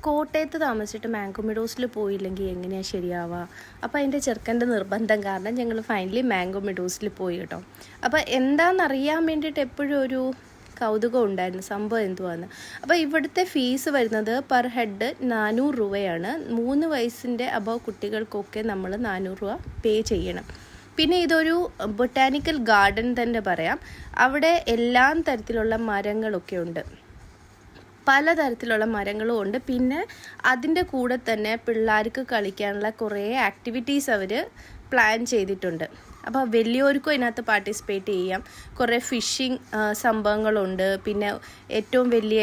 കോട്ടയത്ത് താമസിച്ചിട്ട് മാംഗോ മെഡോസിൽ പോയില്ലെങ്കിൽ എങ്ങനെയാണ് ശരിയാവുക? അപ്പോൾ അതിൻ്റെ ചെറുക്കൻ്റെ നിർബന്ധം കാരണം ഞങ്ങൾ ഫൈനലി മാംഗോ മെഡോസിൽ പോയി കേട്ടോ. അപ്പോൾ എന്താണെന്നറിയാൻ വേണ്ടിയിട്ട് എപ്പോഴും ഒരു കൗതുകം ഉണ്ടായിരുന്നു, സംഭവം എന്തുവാന്ന്. അപ്പോൾ ഇവിടുത്തെ ഫീസ് വരുന്നത് പെർ ഹെഡ് 400 രൂപയാണ്. 3 വയസ്സിൻ്റെ അബവ് കുട്ടികൾക്കൊക്കെ നമ്മൾ 400 രൂപ പേ ചെയ്യണം. പിന്നെ ഇതൊരു ബൊട്ടാനിക്കൽ ഗാർഡൻ തന്നെ പറയാം. അവിടെ എല്ലാ തരത്തിലുള്ള മരങ്ങളൊക്കെ ഉണ്ട്, പലതരത്തിലുള്ള മരങ്ങളും ഉണ്ട്. പിന്നെ അതിൻ്റെ കൂടെ തന്നെ പിള്ളേർക്ക് കളിക്കാനുള്ള കുറേ ആക്ടിവിറ്റീസ് അവർ പ്ലാൻ ചെയ്തിട്ടുണ്ട്. അപ്പോൾ വലിയവർക്കും അതിനകത്ത് പാർട്ടിസിപ്പേറ്റ് ചെയ്യാം. കുറേ ഫിഷിംഗ് സംഭവങ്ങളുണ്ട്. പിന്നെ ഏറ്റവും വലിയ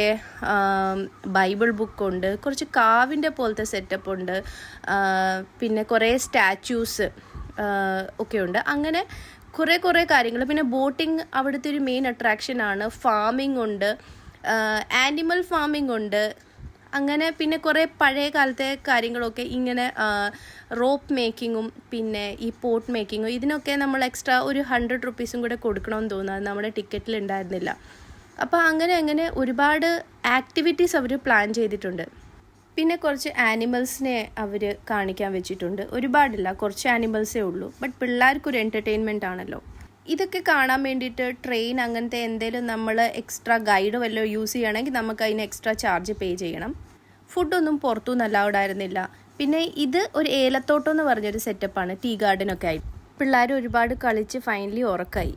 ബൈബിൾ ബുക്കുണ്ട്, കുറച്ച് കാവിൻ്റെ പോലത്തെ സെറ്റപ്പ് ഉണ്ട്, പിന്നെ കുറേ സ്റ്റാച്യൂസ് ഒക്കെ ഉണ്ട്. അങ്ങനെ കുറേ കാര്യങ്ങൾ. പിന്നെ ബോട്ടിങ് അവിടുത്തെ ഒരു മെയിൻ അട്രാക്ഷനാണ്. ഫാമിംഗ് ഉണ്ട്, ആനിമൽ ഫാമിംഗ് ഉണ്ട്. അങ്ങനെ പിന്നെ കുറേ പഴയ കാലത്തെ കാര്യങ്ങളൊക്കെ, ഇങ്ങനെ റോപ്പ് മേക്കിങ്ങും പിന്നെ ഈ പോട്ട് മേക്കിങ്ങും, ഇതിനൊക്കെ നമ്മൾ എക്സ്ട്രാ ഒരു 100 റുപ്പീസും കൂടെ കൊടുക്കണമെന്ന് തോന്നുന്നത് നമ്മുടെ ടിക്കറ്റിൽ ഉണ്ടായിരുന്നില്ല. അപ്പോൾ അങ്ങനെ ഒരുപാട് ആക്ടിവിറ്റീസ് അവർ പ്ലാൻ ചെയ്തിട്ടുണ്ട്. പിന്നെ കുറച്ച് ആനിമൽസിനെ അവർ കാണിക്കാൻ വെച്ചിട്ടുണ്ട്. ഒരുപാടില്ല, കുറച്ച് ആനിമൽസേ ഉള്ളൂ. ബട്ട് പിള്ളേർക്കൊരു എൻ്റർടൈൻമെൻ്റ് ആണല്ലോ. ഇതൊക്കെ കാണാൻ വേണ്ടിയിട്ട് ട്രെയിൻ അങ്ങനത്തെ എന്തെങ്കിലും നമ്മൾ എക്സ്ട്രാ ഗൈഡ് വല്ലതും യൂസ് ചെയ്യണമെങ്കിൽ നമുക്ക് അതിന് എക്സ്ട്രാ ചാർജ് പേ ചെയ്യണം. ഫുഡൊന്നും പുറത്തുനിന്ന് അലൗഡ് ആയിരുന്നില്ല. പിന്നെ ഇത് ഒരു ഏലത്തോട്ടം എന്ന് പറഞ്ഞൊരു സെറ്റപ്പാണ്, ടീ ഗാർഡനൊക്കെ ആയി. പിള്ളേർ ഒരുപാട് കളിച്ച് ഫൈനലി ഉറക്കായി.